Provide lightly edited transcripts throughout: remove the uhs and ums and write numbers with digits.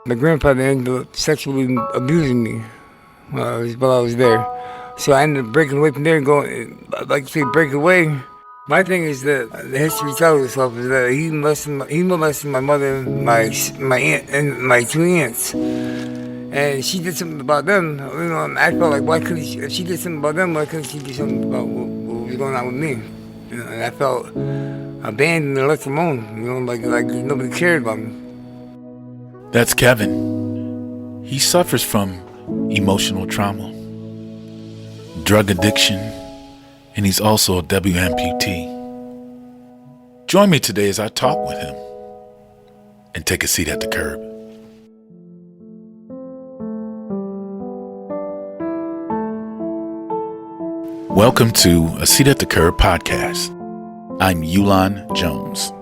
My grandfather ended up sexually abusing me while I was there. So I ended up breaking away from there and going, I'd like to say break away. My thing is that the history tells itself is that he molested my mother, my aunt, and my two aunts. And she did something about them. You know, and I felt like, why couldn't she, if she did something about them, why couldn't she do something about what was going on with me? You know, and I felt abandoned and left alone. You know, like nobody cared about me. That's Kevin. He suffers from emotional trauma, drug addiction, and he's also a W amputee. Join me today as I talk with him and take a seat at the curb. Welcome to A Seat at the Curb podcast. I'm Yulon Jones.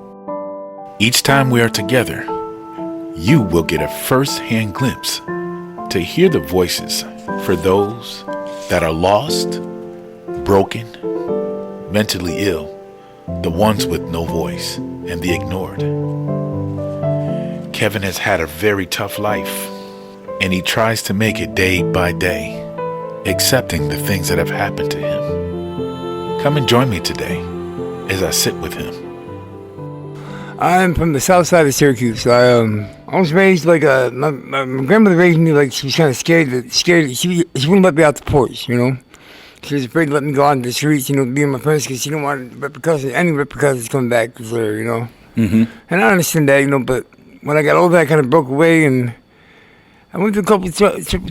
Each time we are together, you will get a first-hand glimpse to hear the voices for those that are lost, broken, mentally ill, the ones with no voice, and the ignored. Kevin has had a very tough life, and he tries to make it day by day, accepting the things that have happened to him. Come and join me today as I sit with him. I'm from the south side of Syracuse. I was raised like my grandmother raised me like she was kind of scared. She wouldn't let me out the porch, you know. She was afraid to let me go out in the streets, you know, be with my friends because she didn't want any repercussions coming back to her, you know. Mm-hmm. And I understand that, you know, but when I got older, I kind of broke away and I went through a couple of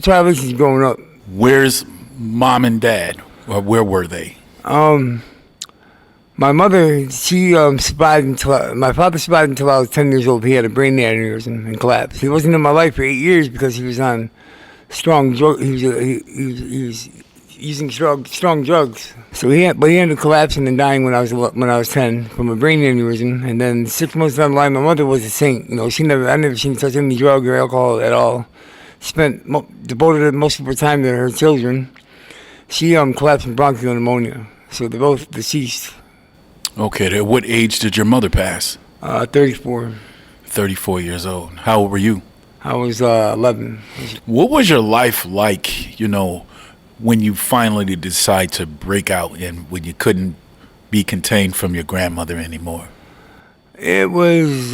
trial relations growing up. Where's mom and dad? Or where were they? My mother, she survived until my father survived until I was 10 years old. He had a brain aneurysm and collapsed. He wasn't in my life for 8 years because he was on strong drugs. He was using strong drugs. So he ended up collapsing and dying when I was 10 from a brain aneurysm. And then 6 months down the line, my mother was a saint. You know, I never seen her touch any drug or alcohol at all. Devoted most of her time to her children. She collapsed from bronchial pneumonia. So they're both deceased. Okay, at what age did your mother pass? 34. 34 years old. How old were you? I was 11. What was your life like, you know, when you finally decide to break out and when you couldn't be contained from your grandmother anymore? It was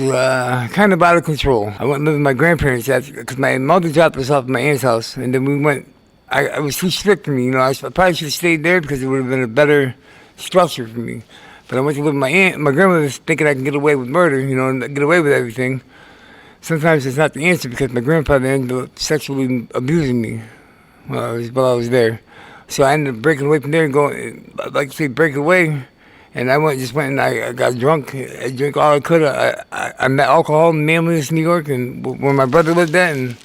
kind of out of control. I went and lived with my grandparents because my mother dropped us off at my aunt's house, and then we went. I was too strict for me, you know. I probably should have stayed there because it would have been a better structure for me. But I went to live with my aunt. My grandmother was thinking I can get away with murder, you know, and get away with everything. Sometimes it's not the answer because my grandfather ended up sexually abusing me while I was there. So I ended up breaking away from there and going, I'd like to say break away. And I went and I got drunk. I drank all I could. I met alcohol in Manliness, New York, and where my brother lived at. And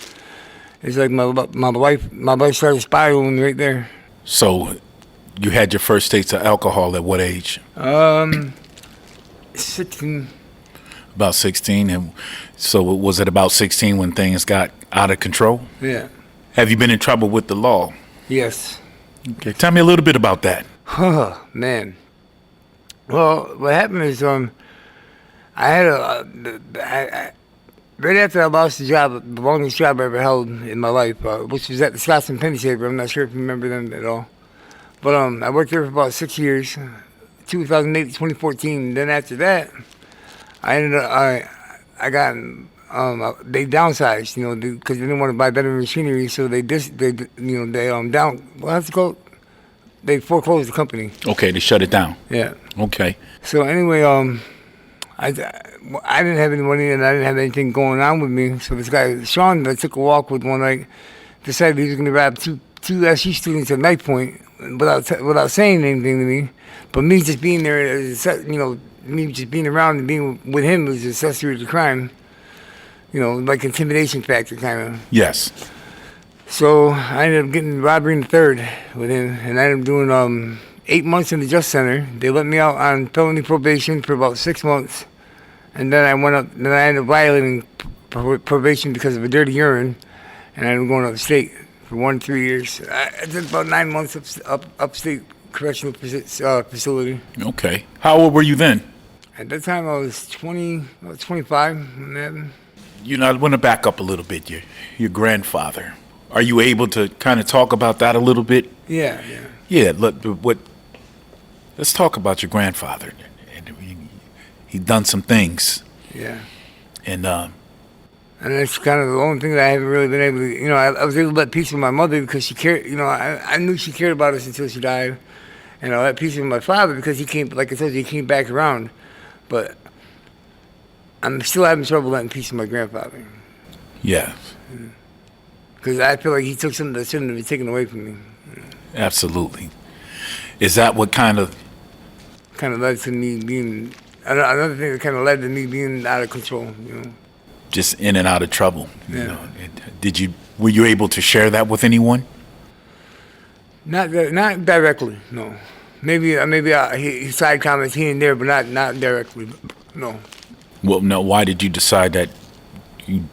it's like my life started spiraling right there. So you had your first taste of alcohol at what age? 16. About 16. And so was it about 16 when things got out of control? Yeah. Have you been in trouble with the law? Yes. Okay, tell me a little bit about that. Oh, man. Well, what happened is I had right after I lost the job, the longest job I ever held in my life, which was at the Scotts and Pennysaver. I'm not sure if you remember them at all. But I worked there for about 6 years, 2008 to 2014. And then after that, they downsized, you know, because they didn't want to buy better machinery, so they foreclosed the company. Okay, they shut it down. Yeah. Okay. So anyway, I didn't have any money and I didn't have anything going on with me. So this guy Sean that I took a walk with one night decided he was going to grab two SU students at night point without saying anything to me. But me just being there, me just being around and being with him was accessory to the crime. You know, like intimidation factor kind of. Yes. So I ended up getting robbery in the third with him, and I ended up doing 8 months in the Justice Center. They let me out on felony probation for about 6 months, and then I ended up violating probation because of a dirty urine, and I ended up going upstate for 1 to 3 years. I did about 9 months upstate correctional facility. Okay. How old were you then? At that time, I was 25 when that happened. I want to back up a little bit. Your grandfather. Are you able to kind of talk about that a little bit? Yeah. Yeah. Let's talk about your grandfather. He done some things. Yeah. And And that's kind of the only thing that I haven't really been able to, I was able to let peace with my mother because she cared, I knew she cared about us until she died. And I let peace with my father because he came, like I told you, he came back around. But I'm still having trouble letting peace with my grandfather. yeah, Because I feel like he took something that shouldn't have been taken away from me. absolutely. Is that what kind of? Kind of led to me being, another thing that kind of led to me being out of control, Just in and out of trouble. Yeah. Were you able to share that with anyone? Not directly, no. Maybe he side comments here and there, but not directly, no. Well, no. Why did you decide that you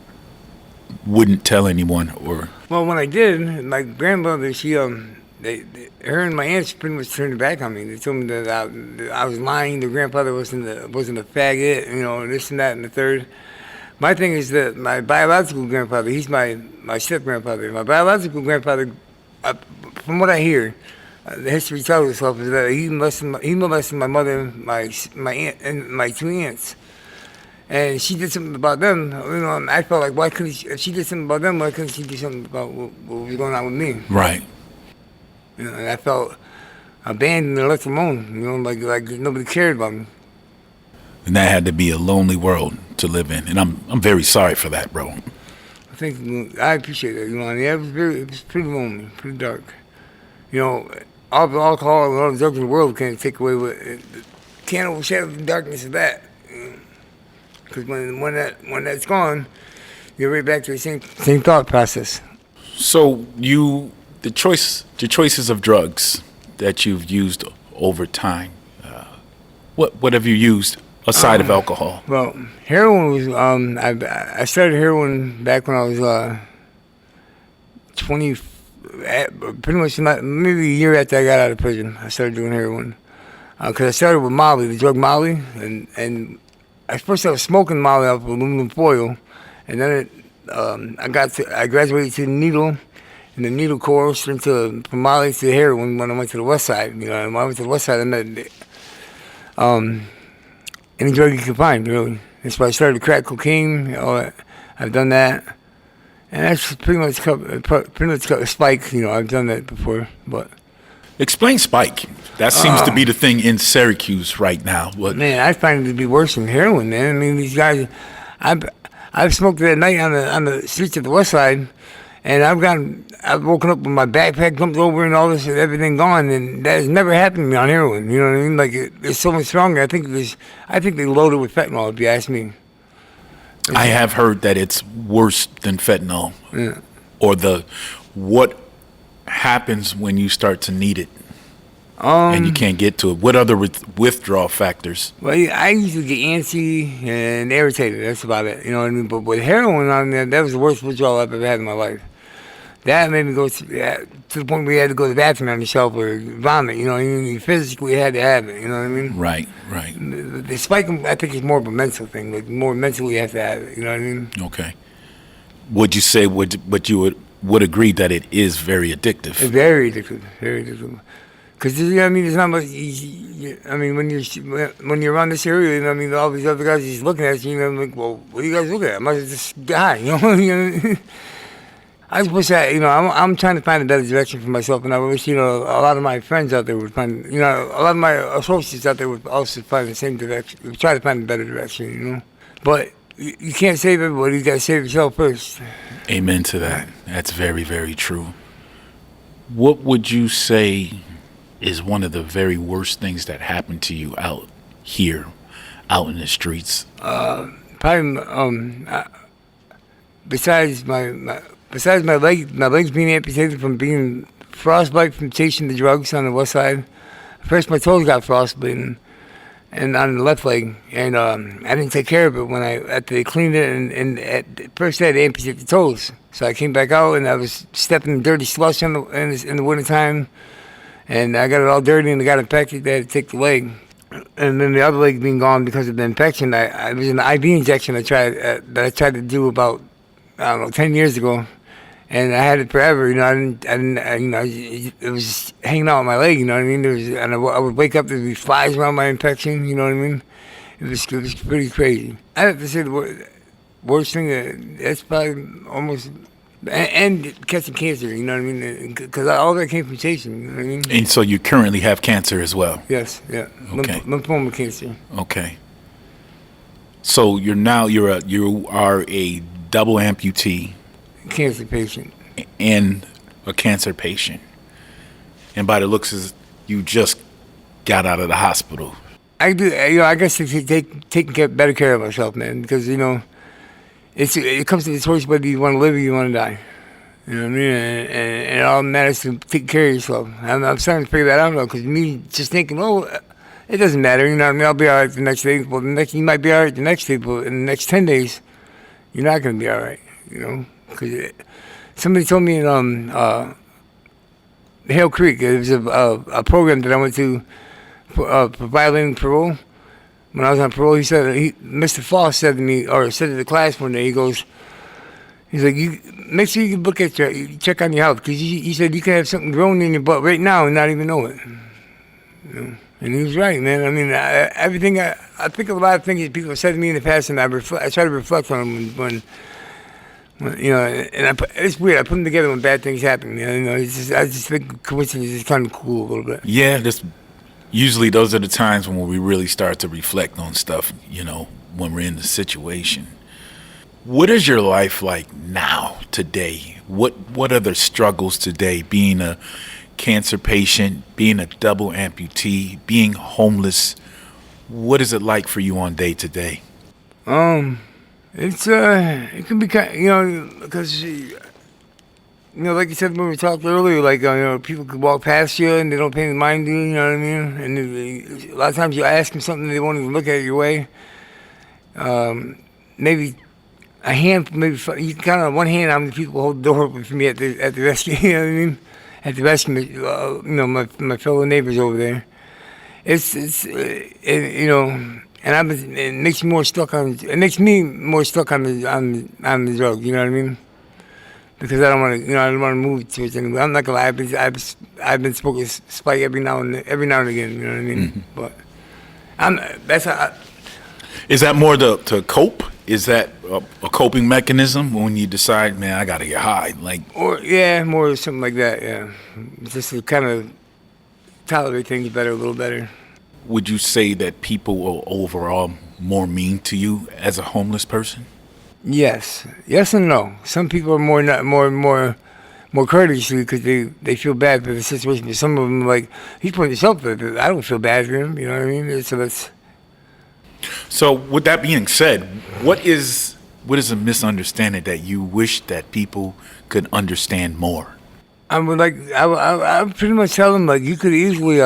wouldn't tell anyone? Or Well, when I did, my grandmother, she her and my aunts pretty much turned their back on me. They told me that I was lying. The grandfather wasn't a faggot, this and that and the third. My thing is that my biological grandfather, he's my step grandfather. My biological grandfather, from what I hear, the history tells itself is that he molested my mother, my aunt, and my two aunts. And she did something about them. I felt like, why couldn't if she did something about them, why couldn't she do something about what was going on with me? right. And I felt abandoned and left alone. Like nobody cared about me. And that had to be a lonely world to live in. And I'm very sorry for that, bro. I appreciate that. It was pretty lonely, pretty dark. All the alcohol and all the drugs in the world can't take away can't overshadow the darkness of that. Because when that's gone, you're right back to the same thought process. So the choices of drugs that you've used over time, what have you used aside of alcohol? Well, heroin was, I started heroin back when I was 20, pretty much maybe a year after I got out of prison. I started doing heroin. Because I started with Molly, the drug Molly, and at first I was smoking Molly off of aluminum foil, and then I graduated to the needle, and the needle course from Molly to heroin when I went to the West Side. When I went to the West Side, I met any drug you can find, really. That's why I started crack cocaine. All that. I've done that, and that's pretty much Spike. I've done that before, but. Explain Spike. That seems to be the thing in Syracuse right now. Man, I find it to be worse than heroin, man. I mean, these guys, I've smoked that night on the streets of the West Side, and I've woken up with my backpack dumped over and all this, everything gone, and that has never happened to me on heroin. You know what I mean? Like it's so much stronger. I think they load it with fentanyl. If you ask me. I have heard that it's worse than fentanyl, Yeah. or what happens when you start to need it and you can't get to it. What other withdrawal factors? Well, I usually get antsy and irritated. That's about it. You know what I mean? But with heroin on there, that was the worst withdrawal I've ever had in my life. That made me go to the point where you had to go to the bathroom on yourself or vomit. You physically had to have it. You know what I mean? Right. The spike, I think, is more of a mental thing. Like more mentally, you have to have it. You know what I mean? Okay. Would you say? But you would agree that it is very addictive? It's very addictive. Very addictive. Because there's not much. When you're around this area, all these other guys just looking at you. I'm like, well, what are you guys looking at? I might just die. I just wish I'm trying to find a better direction for myself, and I wish a lot of my friends out there would find. A lot of my associates out there would also find the same direction. Try to find a better direction. But you can't save everybody. You got to save yourself first. Amen to that. That's very, very true. What would you say is one of the very worst things that happened to you out in the streets? Probably besides my legs being amputated from being frostbite from chasing the drugs on the West Side. First, my toes got frostbitten, and on the left leg, and I didn't take care of it after they cleaned it, and at first they had to amputate the toes. So I came back out, and I was stepping in dirty slush in the wintertime, and I got it all dirty, and I got infected. They had to take the leg. and then the other leg being gone because of the infection. I was an IV injection that I tried to do about, I don't know, 10 years ago, and I had it forever. You know, it was just hanging out on my leg. You know what I mean? I would wake up, there'd be flies around my infection. You know what I mean? It was pretty crazy. I have to say the worst thing, that's probably almost, and catching cancer, you know what I mean? Because all that came from chasing, you know what I mean? And so you currently have cancer as well? Yes, yeah. Okay. Lymphoma cancer. Okay. So you are a double amputee. Cancer patient. And a cancer patient. And by the looks of you just got out of the hospital. I do, I guess taking better care of myself, man, because, it comes to the choice whether you want to live or you want to die. You know what I mean? And it all matters to take care of yourself. I'm starting to figure that out now, because me just thinking, it doesn't matter, you know what I mean? I'll be all right the next day. Well, you might be all right the next day, but in the next 10 days, you're not going to be all right, you know? Because somebody told me in Hale Creek, it was a program that I went to for violating parole. When I was on parole, Mr. Foss said to me, or said to the class one day, he's like, you make sure you look at you check on your health, because he said you can have something growing in your butt right now and not even know it. You know? And he was right, man. I mean, I think of a lot of things that people have said to me in the past, and I try to reflect on them when and it's weird. I put them together when bad things happen. I just think coincidence is kind of cool a little bit. Yeah, usually those are the times when we really start to reflect on stuff, when we're in the situation. What is your life like now, today? What are the struggles today, being a cancer patient, being a double amputee, being homeless? What is it like for you on day to day? It can be kind, because like you said when we talked earlier, like people could walk past you and they don't pay any mind to you. You know what I mean? And a lot of times you ask them something, they won't even look at it your way. Maybe a hand, you can count on one hand how many people hold the door open for me at the rescue. You know what I mean? At the rescue, my fellow neighbors over there. And it makes me more stuck on. It makes me more stuck on the drug. You know what I mean? Because I don't want to. I don't want to move towards anybody. I'm not gonna lie. I've been smoking spike every now and again. You know what I mean? Mm-hmm. But Is that more to cope? Is that a coping mechanism when you decide, man, I gotta get high? More something like that. Yeah, just to kind of tolerate things a little better. Would you say that people are overall more mean to you as a homeless person? Yes and no. Some people are more courteous because they feel bad for the situation. But some of them, like, he's putting himself there. I don't feel bad for him. You know what I mean? So with that being said, what is a misunderstanding that you wish that people could understand more? I would pretty much tell them, like, you could easily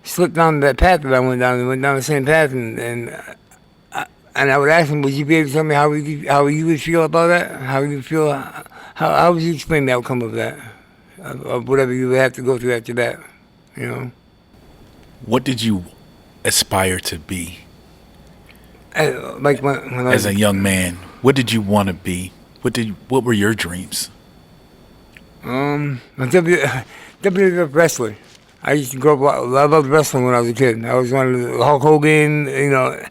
slipped down that path that I went down. I went down the same path, and I would ask him, would you be able to tell me how you would feel about that? How you feel? How would you explain the outcome of that, of whatever you would have to go through after that? What did you aspire to be? When as a young man, what did you want to be? What were your dreams? A WWF wrestler. I used to grow up. I loved wrestling when I was a kid. I was one of the Hulk Hogan, and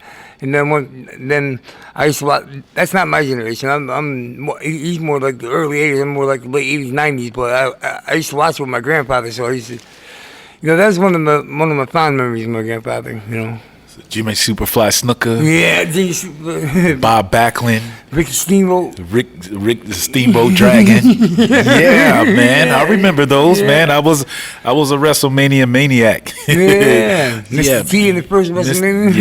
then I used to watch. That's not my generation. He's more like the early '80s. I'm more like the late '80s, '90s. But I used to watch with my grandfather, so I used to. That's one of my fond memories of my grandfather. Jimmy Superfly Snooker. Yeah, Bob Backlund. Ricky Steamboat. Rick the Steamboat Dragon. Yeah, man. I remember those, man. I was a WrestleMania maniac. Yeah. Mr. T in the first WrestleMania.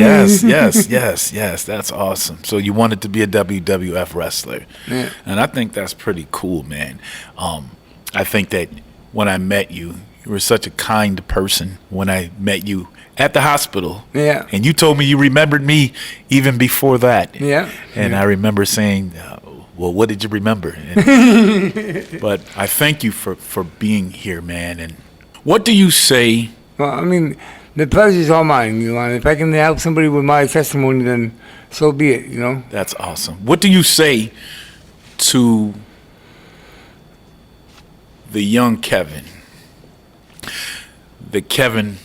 Yes. That's awesome. So you wanted to be a WWF wrestler. Yeah. And I think that's pretty cool, man. I think that when I met you, you were such a kind person when I met you at the hospital. Yeah. And you told me you remembered me even before that. Yeah. And I remember saying, well, what did you remember? But I thank you for being here, man. And what do you say? Well, I mean, The pleasure's all mine, Yulon. If I can help somebody with my testimony, then so be it, you know? That's awesome. What do you say to the young Kevin? The Kevin,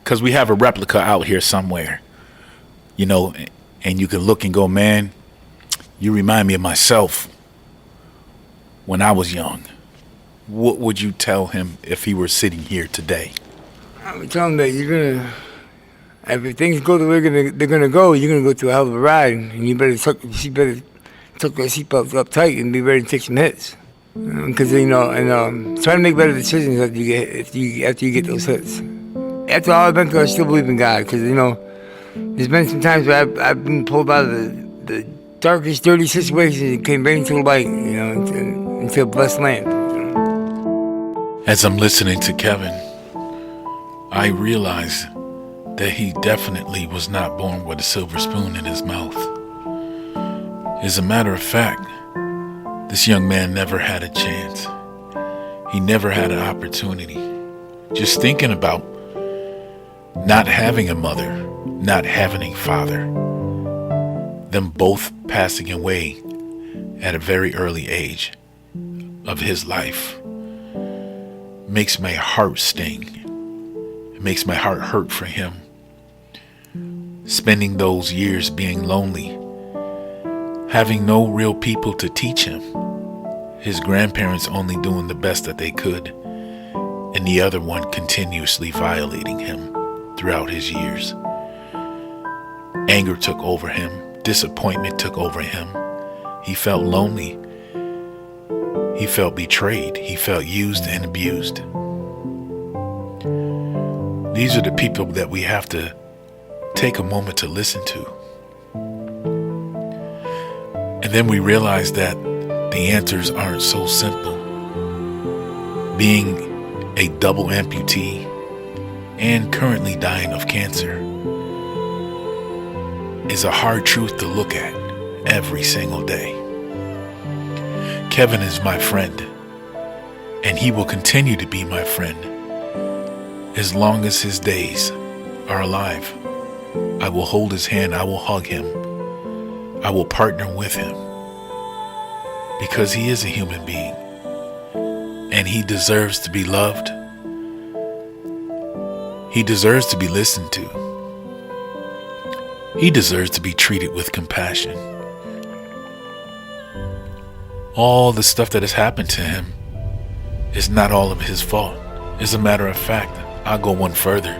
because we have a replica out here somewhere, you know, and you can look and go, man, you remind me of myself when I was young. What would you tell him if he were sitting here today? I would tell him that if things go the way they're gonna go, you're gonna go through a hell of a ride, and you better tuck your seatbelt up tight and be ready to take some hits. Because try to make better decisions after you get those hits. After all I've been through, I still believe in God. Because there's been some times where I've been pulled out of the darkest, dirty situations and came right into the light, into a blessed land. As I'm listening to Kevin, I realize that he definitely was not born with a silver spoon in his mouth. As a matter of fact, this young man never had a chance. He never had an opportunity. Just thinking about not having a mother, not having a father, them both passing away at a very early age of his life, makes my heart sting. It makes my heart hurt for him. Spending those years being lonely, having no real people to teach him, his grandparents only doing the best that they could, and the other one continuously violating him throughout his years. Anger took over him. Disappointment took over him. He felt lonely. He felt betrayed. He felt used and abused. These are the people that we have to take a moment to listen to. And then we realize that the answers aren't so simple. Being a double amputee and currently dying of cancer is a hard truth to look at every single day. Kevin is my friend, and he will continue to be my friend as long as his days are alive. I will hold his hand. I will hug him. I will partner with him, because he is a human being and he deserves to be loved. He deserves to be listened to. He deserves to be treated with compassion. All the stuff that has happened to him is not all of his fault. As a matter of fact, I'll go one further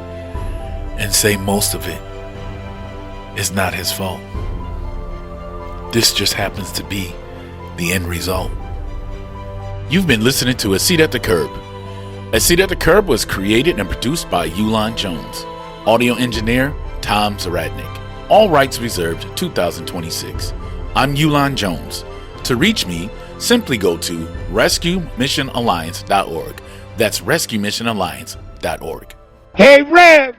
and say most of it is not his fault. This just happens to be the end result. You've been listening to A Seat at the Curb. A Seat at the Curb was created and produced by Yulon Jones. Audio engineer, Tom Zaradnik. All rights reserved, 2026. I'm Yulon Jones. To reach me, simply go to rescuemissionalliance.org. That's rescuemissionalliance.org. Hey, Rev!